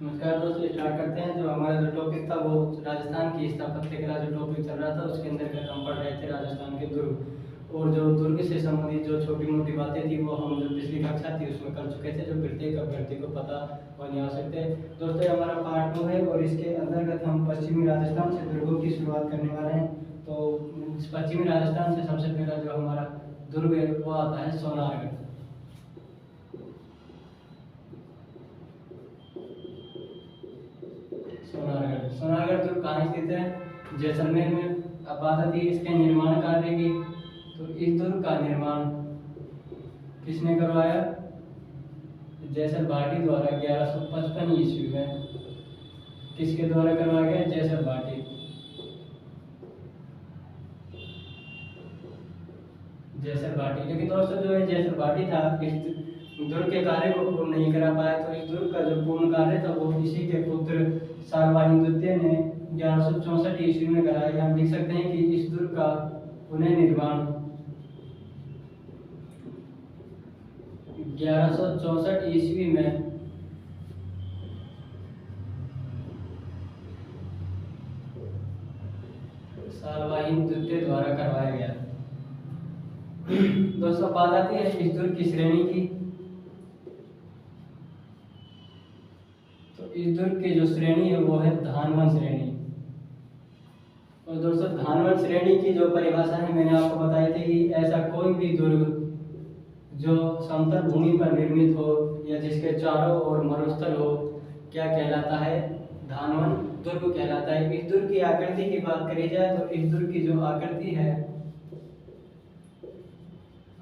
नमस्कार दोस्तों, स्टार्ट करते हैं। जो हमारा जो टॉपिक था वो राजस्थान की स्थापत्य कला जो टॉपिक चल रहा था उसके अंदर का हम पढ़ रहे थे राजस्थान के दुर्ग। और जो दुर्ग से संबंधित जो छोटी मोटी बातें थी वो हम जो पिछली कक्षा थी उसमें कर चुके थे, जो प्रत्येक अभ्यर्थी को पता होने आवश्यक थे। दोस्तों ये हमारा पार्ट 2 है और इसके अंतर्गत हम पश्चिमी राजस्थान से दुर्गों की शुरुआत करने वाले हैं। तो पश्चिमी राजस्थान से सबसे पहला जो हमारा दुर्ग है वो आता है सोनारगढ़। सोनारगढ़ दुर्ग कहाँ स्थित है? जैसलमेर में। अब बात आती है इसके निर्माण कार्य की। तो इस दुर्ग का निर्माण किसने करवाया? जैसल भाटी द्वारा 1155 ईस्वी में। किसके द्वारा करवाया गया? जैसल भाटी। जैसल भाटी, लेकिन दोस्तों जो है जैसल भाटी था इस दुर्ग के कार्य को पूर्ण नहीं करा पाया। तो इस दुर्ग का जो पूर्ण कार्य था वो इसी के पुत्र सालवाहिन द्वितीय ने 1164 ईस्वी में कराया। हम लिख सकते हैं कि इस दुर्ग का पुनर्निर्माण 1164 ईस्वी में सालवाहिन द्वितीय द्वारा करवाया गया। दोस्तों बात आती है इस दुर्ग की श्रेणी की। तो इस दुर्ग की जो श्रेणी है वो है धानवन श्रेणी। और दोस्तों धानवन श्रेणी की जो परिभाषा है मैंने आपको बताई थी कि ऐसा कोई भी दुर्ग जो समतल भूमि पर निर्मित हो या जिसके चारों ओर मरुस्थल हो, क्या कहलाता है? धानवन दुर्ग कहलाता है। इस दुर्ग की आकृति की बात करी जाए तो इस दुर्ग की जो आकृति है,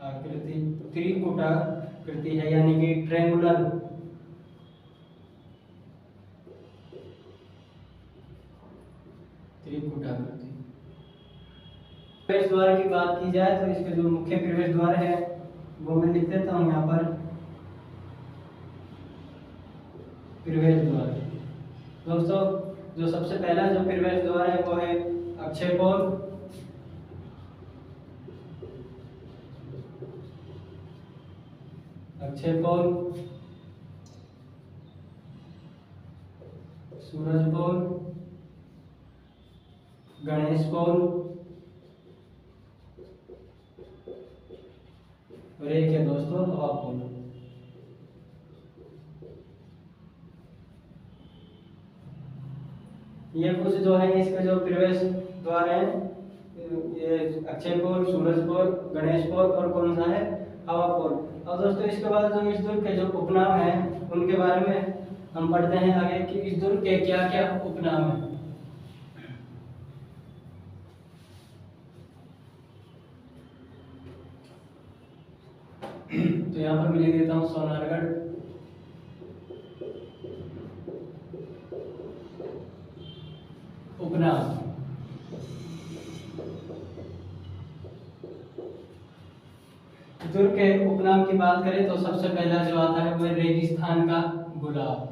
आकृति त्रिकुटाकृति है, यानी कि ट्रायंगुलर। त्रिकुटाकृति। प्रवेश द्वार की बात की जाए तो इसके जो मुख्य प्रवेश द्वार है वो मैं लिख देता हूँ यहाँ पर। प्रवेश द्वार दोस्तों जो सबसे पहला जो प्रवेश द्वार है वो है अक्षयपोल। अक्षयपोल, सूरजपोल, गणेशपोल और एक है दोस्तों हवापोल। ये कुछ जो है इसके जो प्रवेश द्वार है, ये अक्षयपोल, सूरजपोल, गणेशपोल और कौन सा है? हवापोल। और दोस्तों इसके बाद जो इस दुर्ग के जो उपनाम है उनके बारे में हम पढ़ते हैं आगे कि इस दुर्ग के क्या क्या उपनाम है। तो यहाँ पर मैं लिख देता हूँ सोनारगढ़, उपनाम। दुर्ग के उपनाम की बात करें तो सबसे पहला जो आता है वो है रेगिस्तान का गुलाब।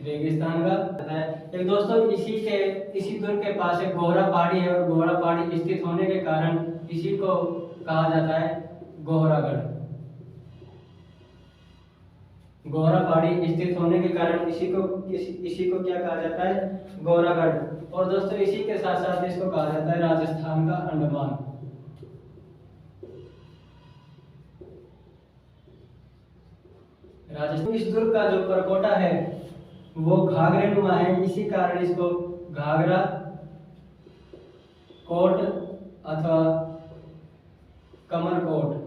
रेगिस्तान का है। एक दोस्तों इसी दुर्ग के पास एक गोहरा पहाड़ी है और गोहरा पहाड़ी स्थित होने के कारण इसी को कहा जाता है गोहरागढ़। गोहरा पहाड़ी स्थित होने के कारण इसी को क्या कहा जाता है? गोहरागढ़। और दोस्तों इसी के साथ साथ इसको कहा जाता है राजस्थान का अंडमान। राजस्थान इस दुर्ग का जो परकोटा है वो घाघरे नुमा है, इसी कारण इसको घाघरा कोट अथवा कमरकोट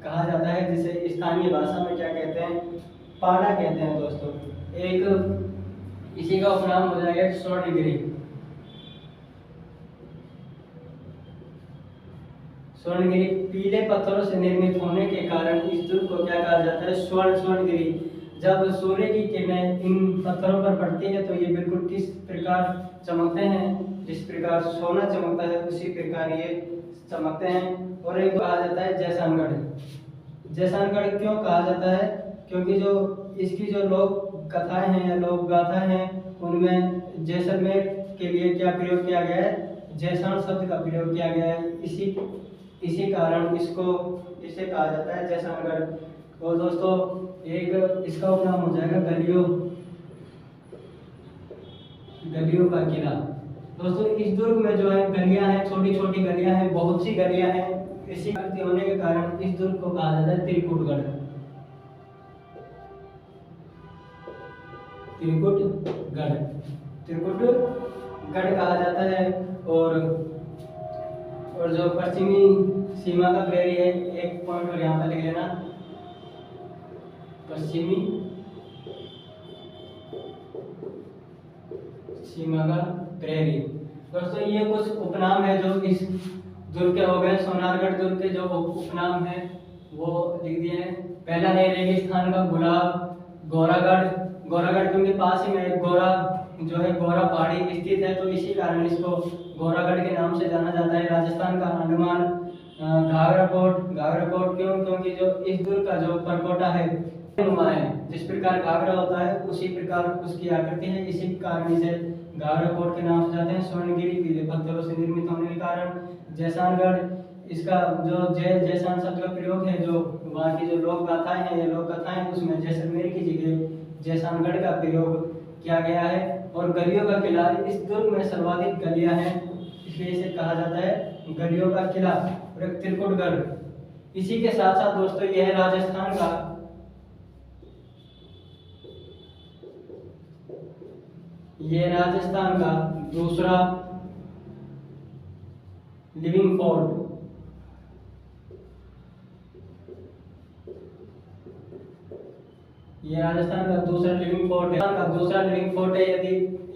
कहा जाता है, जिसे स्थानीय भाषा में क्या कहते हैं? पाड़ा कहते हैं। दोस्तों एक इसी का उपनाम हो जाएगा स्वर्णगिरी। स्वर्णगिरी पीले पत्थरों से निर्मित होने के कारण इस दुर्ग को क्या कहा जाता है? स्वर्णगिरी। जब सूर्य की किरणें इन पत्थरों पर पड़ती है तो ये बिल्कुल किस प्रकार चमकते हैं? जिस प्रकार सोना चमकता है उसी प्रकार ये चमकते हैं। और एक कहा जाता है जैसलगढ़। जैसलगढ़ क्यों कहा जाता है? क्योंकि जो इसकी जो लोक कथाएं हैं या लोक गाथा हैं उनमें जैसलमेर के लिए क्या प्रयोग किया गया है, जैसान शब्द का प्रयोग किया गया है। इसी कारण इसे कहा जाता है जैसानगढ़। तो दोस्तों एक इसका उपनाम हो जाएगा गलियों का किला। दोस्तों इस दुर्ग में जो है गलियां हैं, छोटी छोटी गलियां हैं, बहुत सी गलियां हैं। इसी करते होने के कारण इस दुर्ग को कहा जाता है त्रिकुटगढ़। त्रिकुटगढ़ कहा जाता है। और जो पश्चिमी सीमा का प्रहरी है, एक पॉइंट और यहाँ पर लिख लेना, पश्चिमी सीमा का प्रहरी। दोस्तों ये कुछ उपनाम है जो इस दुर्ग के हो गए। सोनारगढ़ दुर्ग के जो उपनाम है वो लिख दिए हैं। पहला है रेगिस्तान का गुलाब, गौरागढ़ क्योंकि पास ही में गौरा पहाड़ी स्थित है, तो इसी कारण इसको गौरागढ़ के नाम से जाना जाता है। राजस्थान का अंडमान, घाघराकोट क्यों, क्योंकि जो इस दुर्ग का जो परकोटा है जिस प्रकार घाघरा होता है उसी प्रकार उसकी आकृति है, इसी कारण इसे घाघराकोट के नाम से जाते हैं। स्वर्णगिरी पीले पत्थरों से निर्मित होने के कारण जैसानगढ़, इसका जो जैसान शब्द का प्रयोग है, जो वहाँ की जो लोक गाथाएं हैं, ये लोक कथाएं, उसमें जैसलमेर की जगह जैसानगढ़ का प्रयोग किया गया है। और गलियों का किला, इस दुर्ग में सर्वाधिक गलियां हैं, इसलिए इसे कहा जाता है गलियों का किला। और एक त्रिकुटगढ़, इसी के साथ साथ दोस्तों यह राजस्थान का दूसरा लिविंग फोर्ट, ये राजस्थान का दूसरा लिविंग फोर्ट है।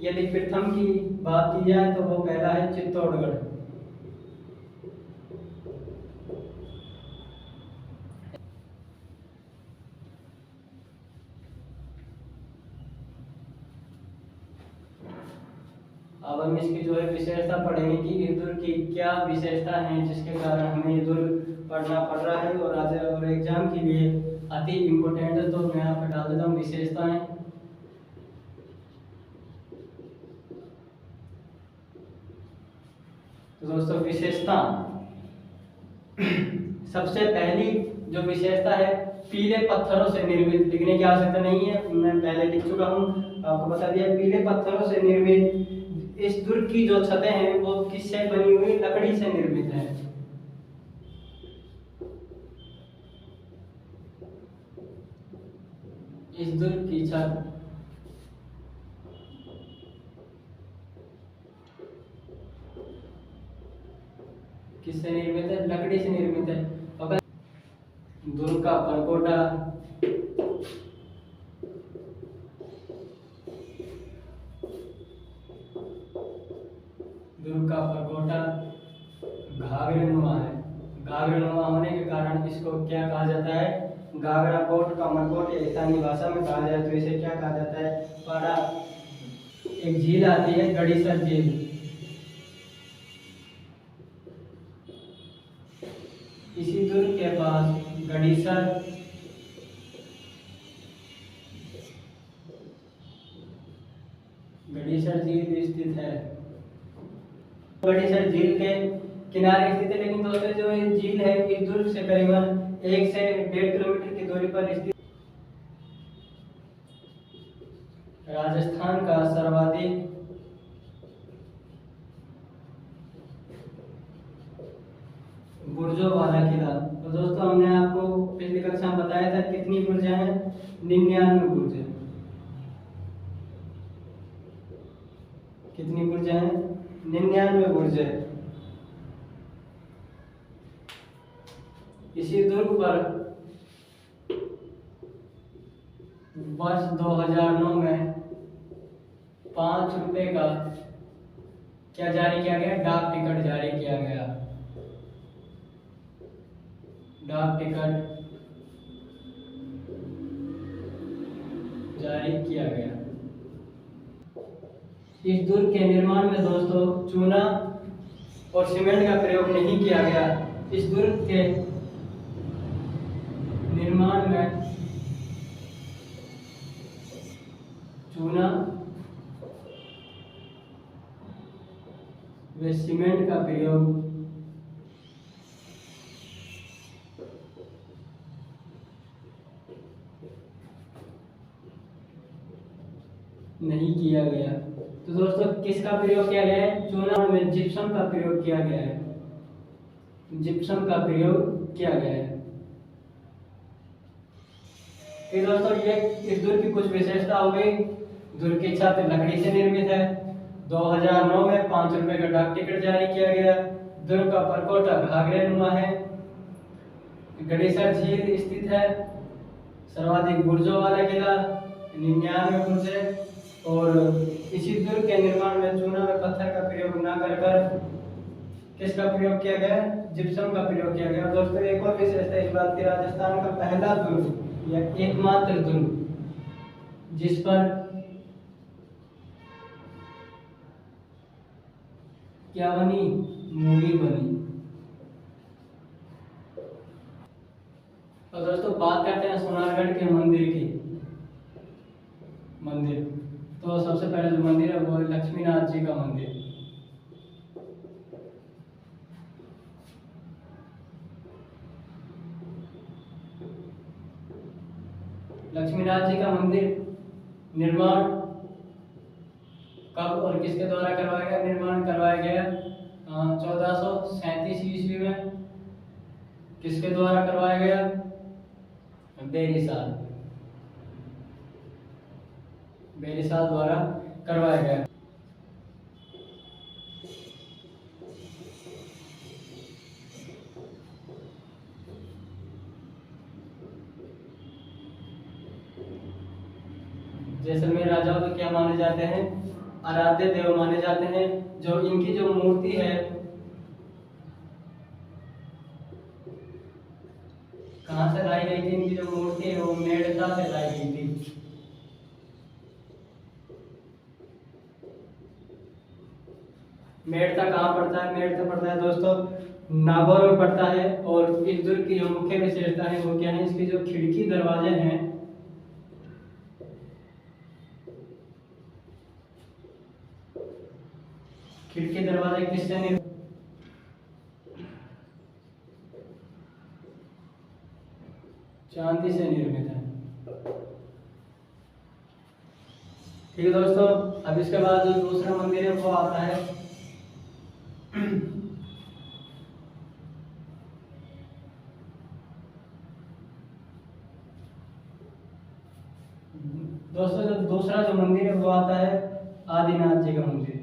यदि प्रथम की बात की जाए तो वो पहला है चित्तौड़गढ़। अब हम इसकी जो है विशेषता पढ़ेंगे कि इस दुर्ग की क्या विशेषता है जिसके कारण हमें ये दुर्ग पढ़ना पड़ रहा है और एग्जाम के लिए अति इम्पोर्टेंट है। तो मैं यहाँ पर डाल देता हूँ विशेषताएं। तो दोस्तों विशेषता, सबसे पहली जो विशेषता है, पीले पत्थरों से निर्मित। लिखने की आवश्यकता नहीं है, मैं पहले लिख चुका हूँ, आपको बता दिया। पीले पत्थरों से निर्मित इस दुर्ग की जो छतें हैं वो किससे बनी हुई, लकड़ी से निर्मित है। इस दुर्ग की छत किससे निर्मित है, लकड़ी से निर्मित है। अगर दुर्ग का परकोटा, घाघरानुमा है। घाघरानुमा होने के कारण इसको क्या कहा जाता है, घाघराकोट, कमरकोट, या स्थानीय भाषा में कहा जाए तो इसे क्या कहा जाता है, पाड़ा। एक झील आती है गड़ीसर झील, इसी दुर्ग के पास गड़ीसर झील स्थित है। गड़ीसर झील के किनारे स्थित है, लेकिन दोस्तों जो ये झील है इस दुर्ग से करीबन 1 से 1.5 किलोमीटर की दूरी पर स्थित। राजस्थान का सर्वाधिक बुर्जों वाला किला। तो दोस्तों हमने आपको पिछली कक्षा में बताया था कितनी बुर्जें हैं, 99 बुर्जें। कितनी बुर्जें हैं, 99 बुर्जें। इसी दुर्ग पर वर्ष 2009 में 5 रुपए का क्या जारी किया गया, डाक टिकट जारी किया गया। डाक टिकट जारी किया गया। इस दुर्ग के निर्माण में दोस्तों चूना और सीमेंट का प्रयोग नहीं किया गया। इस दुर्ग के निर्माण में चूना वे सीमेंट का प्रयोग नहीं किया गया। तो दोस्तों किसका प्रयोग किया गया है? चूना में जिप्सम का प्रयोग किया गया है। जिप्सम का प्रयोग किया गया है। फिर दोस्तों ये इस दुर्ग की कुछ विशेषता हो गई। दुर्ग की छत लकड़ी से निर्मित है। 2009 में 5 रुपए का डाक टिकट जारी किया गया। दुर्ग का परकोटा घाघरे नुमा है। गड़ेसर झील स्थित है। सर्वाधिक बुर्जों वाला किला 99 बुर्ज है। और इसी दुर्ग के निर्माण में चूना व पत्थर का प्रयोग न कर किसका प्रयोग किया गया? जिप्सम का प्रयोग किया गया। दोस्तों एक और विशेषता इस बात की, राजस्थान का पहला दुर्ग या एकमात्र दुर्ग जिस पर क्या बनी? मूवी बनी। और दोस्तों बात करते हैं सोनारगढ़ के मंदिर की। मंदिर तो सबसे पहले जो मंदिर है वो लक्ष्मीनाथ जी का मंदिर। लक्ष्मीनाथ जी का मंदिर निर्माण कब और किसके द्वारा करवाया गया? निर्माण करवाया गया 1437 ईस्वी में। किसके द्वारा करवाया गया? बेरिसाल द्वारा करवाया गया। जैसलमेर राजाओं को क्या माने जाते हैं? आराध्य देव माने जाते हैं। जो इनकी जो मूर्ति है कहाँ से लाई गई थी? इनकी जो मूर्ति है वो मेड़ता से लाई गई थी। मेड़ता कहाँ पड़ता है? मेड़ता पड़ता है दोस्तों नागौर में पड़ता है। और इस दुर्ग की जो मुख्य विशेषता है वो क्या है? इसकी जो खिड़की दरवाजे हैं खिड़की दरवाजे किससे निर्मित? चांदी से निर्मित है। ठीक है दोस्तों, अब इसके बाद जो दूसरा मंदिर है वो आता है दोस्तों जो दूसरा जो मंदिर है वो आता है आदिनाथ जी का मंदिर।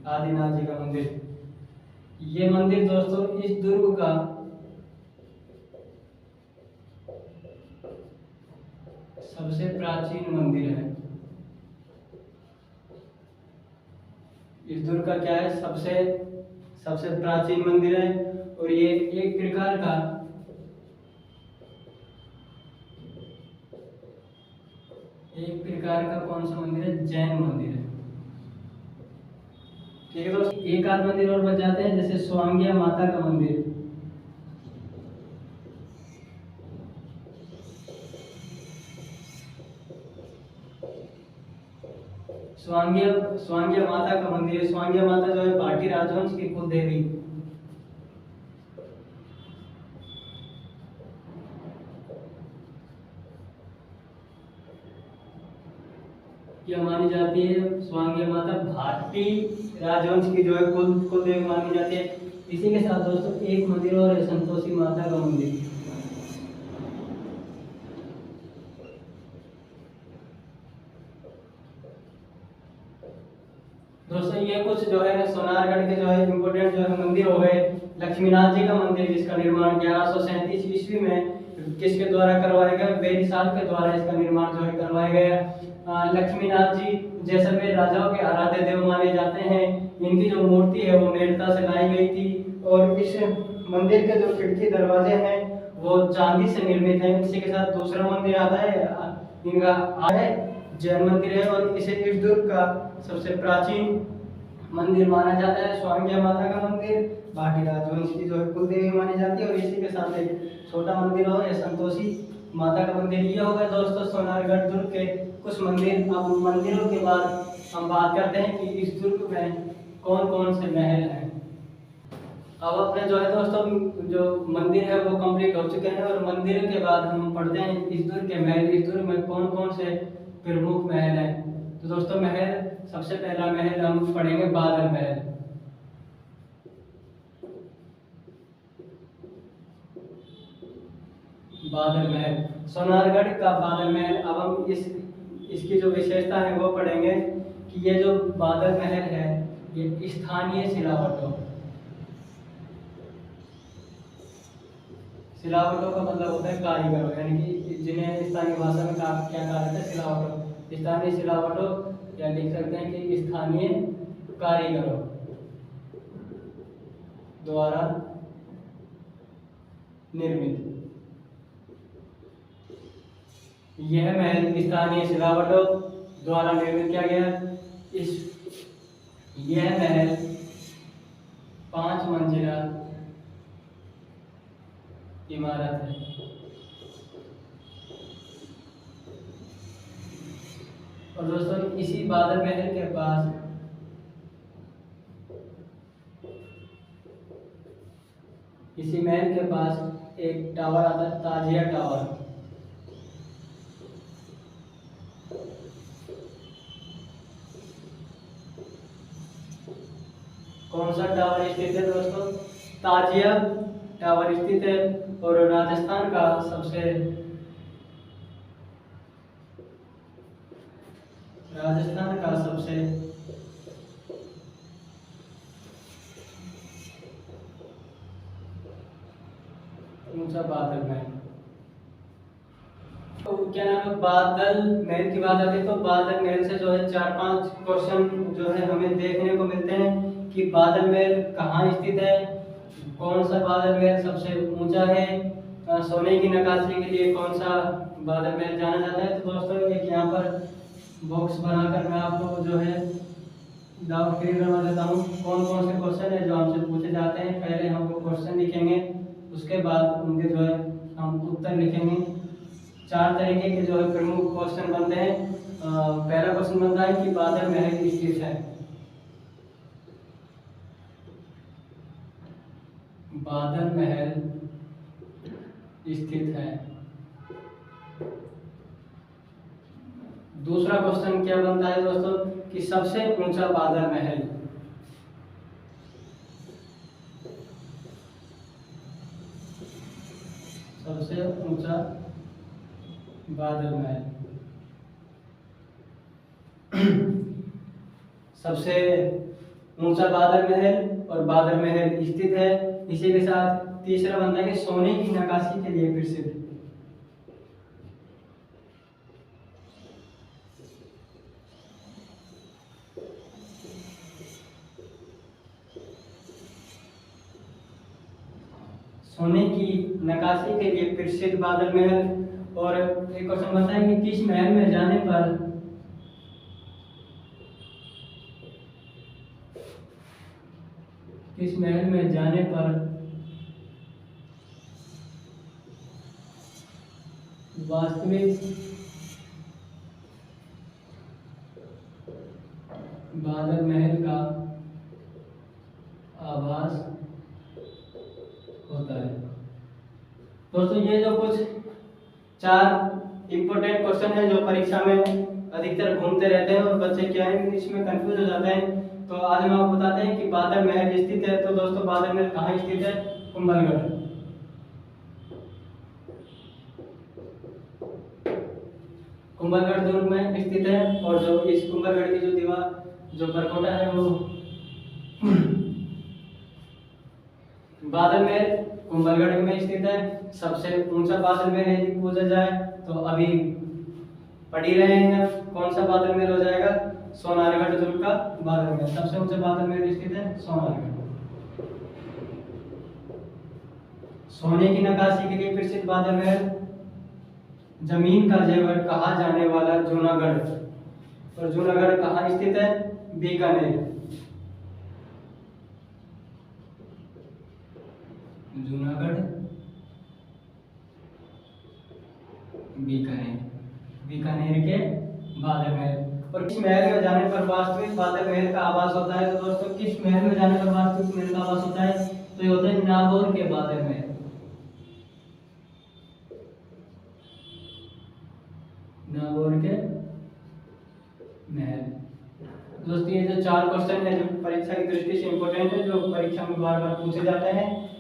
आदिनाथ जी का मंदिर, ये मंदिर दोस्तों इस दुर्ग का सबसे प्राचीन मंदिर है। इस दुर्ग का क्या है? सबसे प्राचीन मंदिर है। और ये एक प्रकार का कौन सा मंदिर है? जैन मंदिर है। ठीक है दोस्तों, एक आध मंदिर और बच जाते हैं, जैसे स्वांगिया माता का मंदिर। स्वांगिया माता का मंदिर। स्वांगिया माता जो है भाटी राजवंश की कुल देवी। क्या मानी जाती है? स्वांगिया माता भाटी राजवंश की जो है कुल देवी मानी जाती है। इसी के साथ दोस्तों एक मंदिर और है, संतोषी माता का मंदिर। दोस्तों ये कुछ जो है सोनारगढ़ के जो है इम्पोर्टेंट जो है मंदिर हो गए। लक्ष्मीनाथ जी का मंदिर जिसका निर्माण 1137 ईस्वी में किसके द्वारा करवाया गया? बेरिसाल के द्वारा इसका निर्माण जो है करवाया गया। लक्ष्मीनाथ जी जैसलमेर राजाओं के आराध्य देव माने जाते हैं। इनकी जो मूर्ति है वो मेड़ता से लाई गई थी। और इस मंदिर के जो खिड़की दरवाजे हैं वो चांदी से निर्मित हैं। इसी के साथ दूसरा मंदिर आता है, इनका जैन मंदिर है। और इसे इस दुर्ग का सबसे प्राचीन मंदिर माना जाता है स्वांगिया माता का मंदिर। भाटी राजवंश की जो है कुल देवी मानी जाती है। और इसी के साथ एक छोटा मंदिर और है, संतोषी माता का मंदिर। ये हो गया दोस्तों सोनारगढ़ दुर्ग के कुछ मंदिर। अब मंदिरों के बाद हम बात करते हैं कि इस दुर्ग में कौन कौन से महल हैं। अब अपने जो है दोस्तों जो मंदिर है वो कंप्लीट हो चुके हैं, और मंदिर के बाद हम पढ़ते हैं इस दुर्ग के महल। इस दुर्ग में कौन कौन से प्रमुख महल हैं। तो दोस्तों महल, सबसे पहला महल हम पढ़ेंगे बादल महल। बादल महल, सोनारगढ़ का बादल महल। अब हम इसकी जो विशेषता है वो पढ़ेंगे कि ये जो बादल महल है ये स्थानीय सिलावटों, सिलावटों का मतलब होता है कारीगरों, यानी कि जिन्हें स्थानीय भाषा में क्या कहा जाता है, सिलावटों। स्थानीय सिलावटों या लिख सकते हैं कि स्थानीय कारीगरों द्वारा निर्मित। यह महल स्थानीय सिलावटों द्वारा निर्मित किया गया। यह महल 5 मंजिला इमारत है। और दोस्तों इसी बादल महल के पास इसी महल के पास एक टावर आता है, ताजिया टावर। कौन सा टावर स्थित है दोस्तों? ताजिया टावर स्थित है, और राजस्थान का सबसे ऊंचा बादल महल। तो क्या नाम है, बादल महल की बात आती है तो बादल महल से जो है 4-5 क्वेश्चन जो है हमें देखने को मिलते हैं कि बादल महल कहाँ स्थित है, कौन सा बादल महल सबसे ऊंचा है, सोने की नक्काशी के लिए कौन सा बादल महल जाना जाता है। तो दोस्तों एक यहाँ पर बॉक्स बनाकर मैं आपको जो है डाउट क्लियर करवा देता हूँ कौन कौन से क्वेश्चन है जो हमसे पूछे जाते हैं। पहले हम वो क्वेश्चन लिखेंगे, उसके बाद उनके जो है हम उत्तर लिखेंगे। 4 तरीके के जो है प्रमुख क्वेश्चन बनते हैं। पहला क्वेश्चन बनता है कि बादल महल स्थित है। बादल महल स्थित है। दूसरा क्वेश्चन क्या बनता है दोस्तों कि सबसे ऊंचा बादल महल। सबसे ऊंचा बादल महल सबसे ऊंचा बादल महल और बादल महल स्थित है। इसी के साथ तीसरा बनता है कि सोने की नक्काशी के लिए प्रसिद्ध। सोने की नक्काशी के लिए प्रसिद्ध बादल महल। और एक क्वेश्चन बनता है कि किस महल में जाने पर वास्तविक बादल महल का आभास होता है। दोस्तों ये जो कुछ 4 इंपॉर्टेंट क्वेश्चन है जो परीक्षा में अधिकतर घूमते रहते हैं और बच्चे क्या है इसमें कंफ्यूज हो जाते हैं। तो आज हम आपको बताते हैं कि बादल महल स्थित है। तो दोस्तों बादल महल कहाँ स्थित है? कुंभलगढ़। कुंभलगढ़ दुर्ग में स्थित है। और जो इस कुंभलगढ़ की जो दीवार जो परकोटा है वो बादल महल कुंभलगढ़ में स्थित है। सबसे ऊंचा बादल महल यदि पूछा जाए तो अभी पढ़ ही रहे हैं कौन सा बादल महल हो जाएगा? सोनारगढ़ दुर्ग का बादल महल। सबसे ऊंचा बादल महल स्थित है सोनारगढ़। सोने की नक्काशी के लिए प्रसिद्ध बादल महल। जमीन का जेवर कहा जाने वाला जूनागढ़। और जूनागढ़ कहाँ स्थित है? बीकानेर। जूनागढ़ बीकानेर, बीकानेर के बादल महल। और किस महल में जाने पर वास्तविक बादल महल का आभास होता है? तो दोस्तों किस महल में जाने पर वास्तविक महल का आभास होता है? तो ये होता है नागौर के बादल महल। नागौर के महल। दोस्तों ये जो 4 क्वेश्चन है जो परीक्षा की दृष्टि से इंपॉर्टेंट है, जो परीक्षा में बार बार पूछे जाते हैं।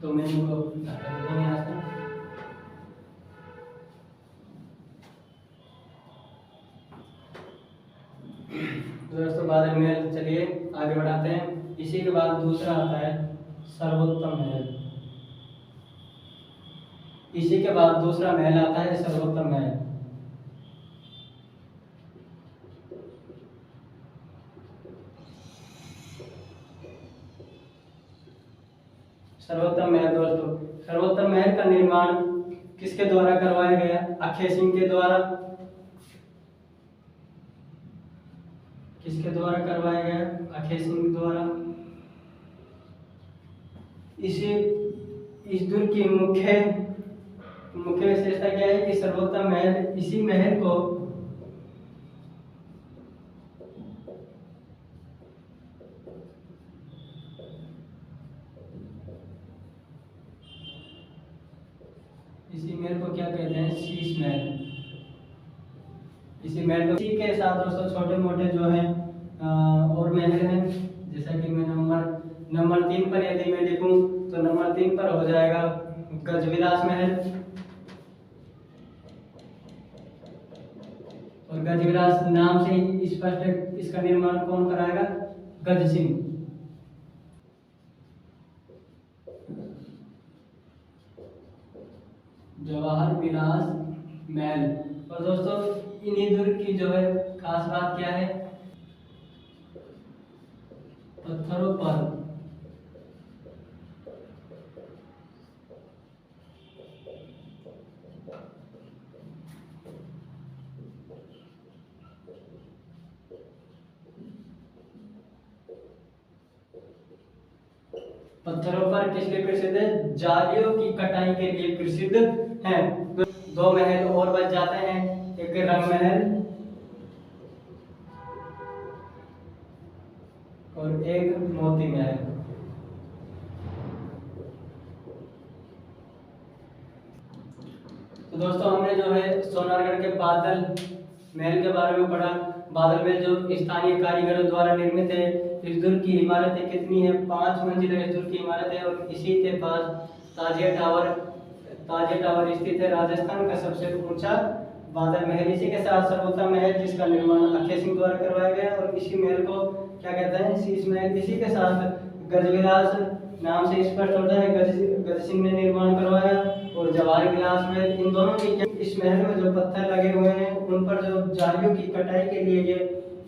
तो मैं इनको हटा देता हूं यहाँ से। दोस्तों बादल महल, चलिए आगे बढ़ाते हैं। इसी के बाद दूसरा आता है सर्वोत्तम महल। इसी के बाद दूसरा महल आता है सर्वोत्तम महल। सर्वोत्तम महल दोस्तों, सर्वोत्तम महल का निर्माण किसके द्वारा करवाया गया? अक्षय सिंह के द्वारा। किसके द्वारा करवाया गया? अक्षय सिंह द्वारा। इस दुर्ग की मुख्य विशेषता क्या है कि सर्वोत्तम महल, इसी महल को क्या कहते हैं? शीश महल। इसी महल को, इसी के साथ दोस्तों छोटे मोटे जो है और महल हैं, जैसा कि मैं नंबर 3 पर यदि मैं लिखूं तो नंबर 3 पर हो जाएगा गजविलास महल। और गजविलास नाम से ही स्पष्ट है, इसका निर्माण कौन कराएगा? गज सिंह। जवाहर विलास महल। और दोस्तों इन्हीं दुर्ग की जो है खास बात क्या है? पत्थरों पर किस लिए प्रसिद्ध है? जालियों की कटाई के लिए प्रसिद्ध है। 2 महल और बच जाते हैं, एक रंग महल और एक मोती महल। तो दोस्तों हमने जो है सोनारगढ़ के बादल महल के बारे में पढ़ा। बादल महल जो स्थानीय कारीगरों द्वारा निर्मित है। इस दुर्ग की इमारतें कितनी है? 5 मंजिला इस दुर्ग की इमारत है और इसी के पास ताजिया टावर स्थित है। राजस्थान का सबसे ऊंचा बादल महल। इसी के साथ सर्वोत्तम महल जिसका निर्माण अक्षय सिंह द्वारा करवाया गया और इसी महल को क्या कहते हैं? शीश महल। इसी के साथ गजविलास नाम से स्पष्ट होता है, गज सिंह ने निर्माण करवाया। और जवाहर विलास महल, इन दोनों की, इस महल में जो पत्थर लगे हुए हैं उन पर जो जालियों की कटाई के लिए ये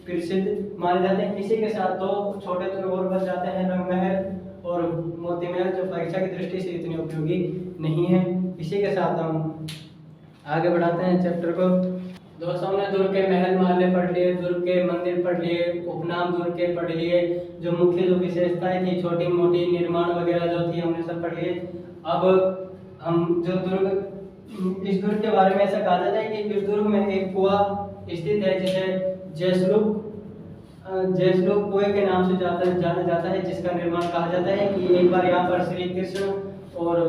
प्रसिद्ध माने जाते हैं। इसी के साथ 2 छोटे और बच जाते हैं, रंग महल और मोती महल, जो परीक्षा की दृष्टि से इतने उपयोगी नहीं है। इसी के साथ हम आगे बढ़ाते हैं चैप्टर को। दोस्तों हमने दुर्ग के महल महल्ले पढ़ लिए, दुर्ग के मंदिर पढ़ लिए, उपनाम दुर्ग के पढ़ लिए, जो मुख्य जो विशेषताएं थी छोटी मोटी निर्माण वगैरह जो थी हमने सब पढ़ लिए। अब हम जो दुर्ग, इस दुर्ग के बारे में ऐसा कहा जाता है कि इस दुर्ग में एक कुआं स्थित है जिसे जयश्लोक कुएं के नाम से जाना जाता है, जिसका निर्माण कहा जाता है कि एक बार यहाँ पर श्री कृष्ण और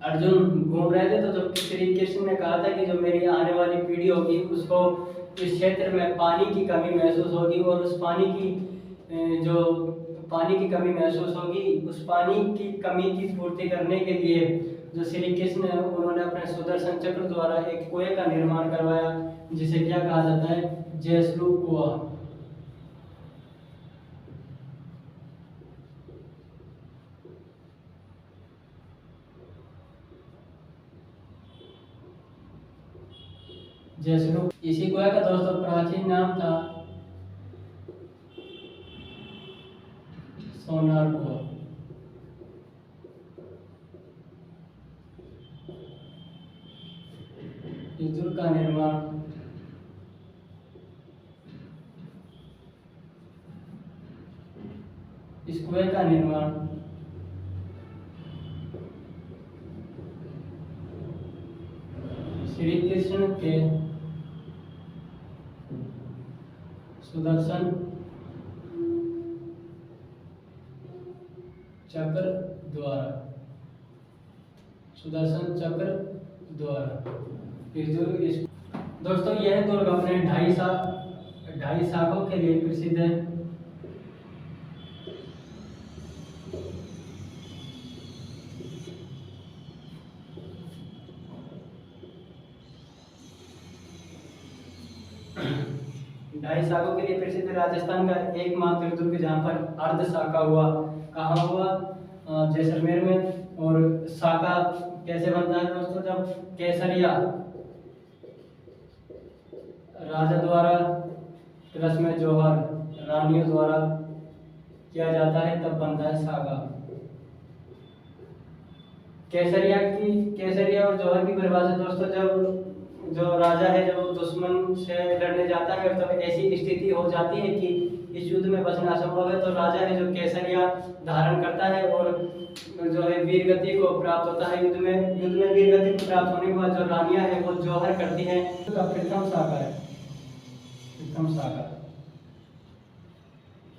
अर्जुन घूम रहे थे, तो जब श्री कृष्ण ने कहा था कि जो मेरी आने वाली पीढ़ी होगी उसको इस क्षेत्र में पानी की कमी महसूस होगी और उस पानी की कमी महसूस होगी, उस पानी की कमी की पूर्ति करने के लिए जो श्री कृष्ण है उन्होंने अपने सुदर्शन चक्र द्वारा एक कुएं का निर्माण करवाया, जिसे क्या कहा जाता है? जयश्लोक कुआं। जयश्लोक। इसी कुएं का दोस्तों प्राचीन नाम था सोनार कुआं। इस दुर्ग का निर्माण इस कुएं का निर्माण श्री कृष्ण के सुदर्शन चक्र द्वारा, सुदर्शन चक्र द्वारा इस दोस्तों यह दुर्ग अपने 2.5 शाखों के लिए प्रसिद्ध है। ढाई शाखों के लिए प्रसिद्ध राजस्थान का एकमात्र दुर्ग जहाँ पर अर्ध शाखा हुआ, कहाँ हुआ? जैसलमेर में। और शाखा कैसे बनता है दोस्तों? जब केसरिया राजा द्वारा प्लस में जौहर रानियों द्वारा किया जाता है तब बनता है शाखा। केसरिया और जौहर की परिभाषा दोस्तों, जब जो राजा है जब दुश्मन से लड़ने जाता है और तब ऐसी स्थिति हो जाती है कि इस युद्ध में बचना असंभव है, तो राजा है जो केसरिया धारण करता है और जो है वीर गति को प्राप्त होता है। युद्ध में वीर गति को प्राप्त होने के बाद जो रानियां है वो जौहर करती हैं। तो प्रथम शाखा है। प्रथम शाखा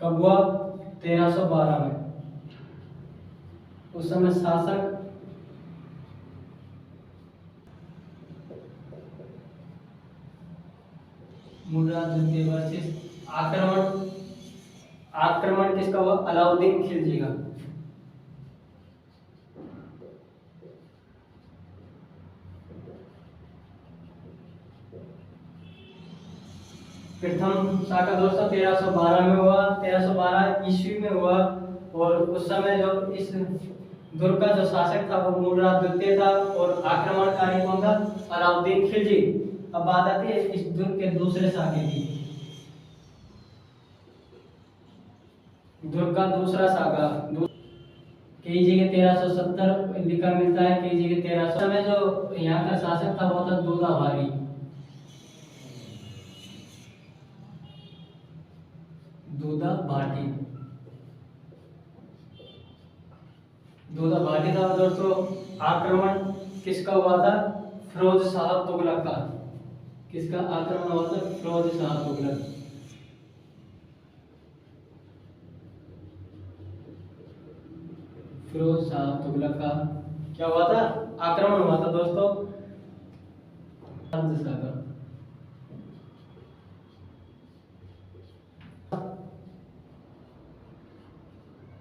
कब हुआ? 1312 में। उस समय शासक मुराद द्वितीय वर्सेस आक्रमण किसका हुआ? अलाउद्दीन खिलजी का। प्रथम शाखा दोस्तों 1312 में हुआ, 1312 ईस्वी में हुआ। और उस समय जो इस दुर्ग का जो शासक था वो मुराद द्वितीय था और आक्रमणकारी कौन था? अलाउद्दीन खिलजी। अब बात आती है इस दुर्ग के दूसरे शाखे की। दुर्ग का दूसरा शाखा केजी के 1370 लिखा मिलता है। केजी के 1300 में जो यहाँ का शासक था वो था दूधाभारी। दूधाभाटी था दोस्तों। आक्रमण किसका हुआ था? फिरोज शाह तुगलक का। किसका आक्रमण हुआ था? फिरोज शाह तुगलक। फिरोज शाह तुगलक का क्या हुआ था? आक्रमण हुआ था दोस्तों।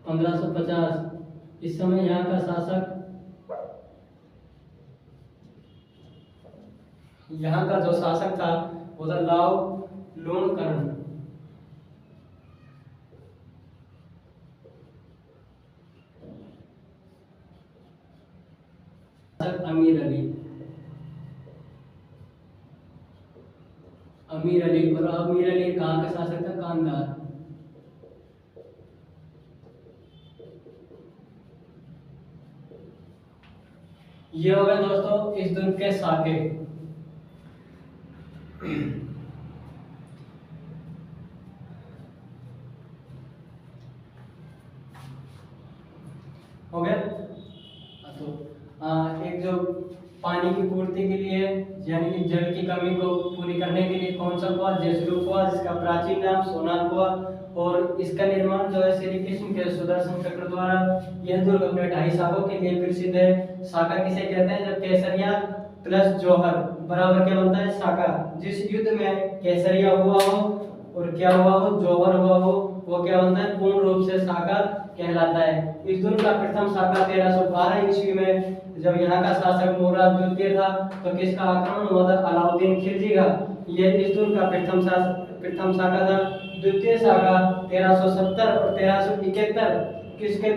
1550 इस समय यहाँ का शासक, यहाँ का जो शासक था वो था लाओ लूणकर्ण। अमीर अली। अमीर अली कहाँ का शासक था? कांधार। ये हो गए दोस्तों इस दुर्ग के शाखे। हो गया। तो एक जो पानी की पूर्ति के लिए यानी कि जल की कमी को पूरी करने के लिए कौन सा कुआं? जेसलू कुआं, जिसका प्राचीन नाम सोनार कुआं। और इसका निर्माण जो है श्री कृष्ण के सुदर्शन चक्र द्वारा। यह दुर्ग अपने 2.5 शाखों के लिए प्रसिद्ध है। शाखा किसे कहते हैं? जब केसरिया प्लस जौहर बराबर क्या बनता है? शाखा। जिस युद्ध में केसरिया हुआ हो और क्या हुआ हो? जौहर हुआ हो, वो क्या बनता है? पूर्ण रूप से शाखा कहलाता है। इस दुर्ग का प्रथम शाखा 1312 ईस्वी में जब यहाँ का शासक मुराद द्वितीय था तो किसका आक्रमण हुआ था? अलाउद्दीन खिलजी का। यह इस दुर्ग का प्रथम शाखा था। द्वितीय शाखा 1370 और 1371 किसके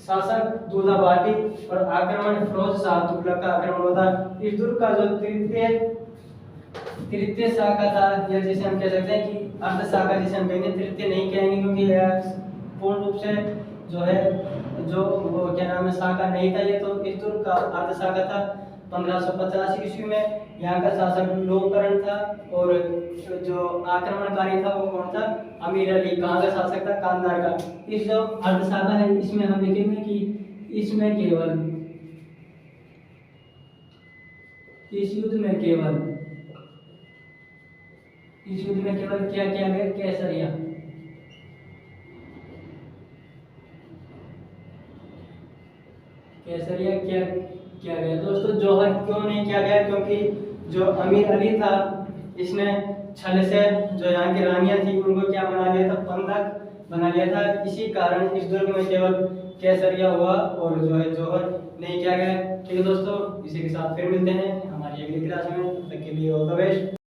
शासक? दूधाभाटी। और आक्रमण फिरोज शाह तुगलक का आक्रमण हुआ था। इस दुर्ग का जो तृतीय शाखा था, या जिसे हम कह सकते हैं कि अर्ध शाखा, जिसे हम कहेंगे, तृतीय नहीं कहेंगे क्योंकि यह पूर्ण रूप से जो है जो वो क्या नाम है शाखा नहीं था। ये तो इस दुर्ग का अर्ध शाखा था। 1550 ईस्वी में यहाँ का शासक लूणकर्ण था और जो आक्रमणकारी था वो कौन था? अमीर अली। कहाँ का शासक था? कांधार का। इस जो अर्ध शाखा है इसमें हम लिखेंगे कि इसमें इस युद्ध में केवल क्या किया गया? केसरिया। केसरिया क्या किया गया दोस्तों? जौहर क्यों नहीं किया गया? क्योंकि जो अमीर अली था, इसने छल से जो यहाँ की रानियां थी उनको क्या बना लिया था? बंधक बना लिया था। इसी कारण इस दुर्ग में केवल केसरिया हुआ और जो है जौहर नहीं किया गया। ठीक है दोस्तों, इसी के साथ फिर मिलते हैं हमारी अगली क्लास में। तब तक के लिए ऑल द बेस्ट।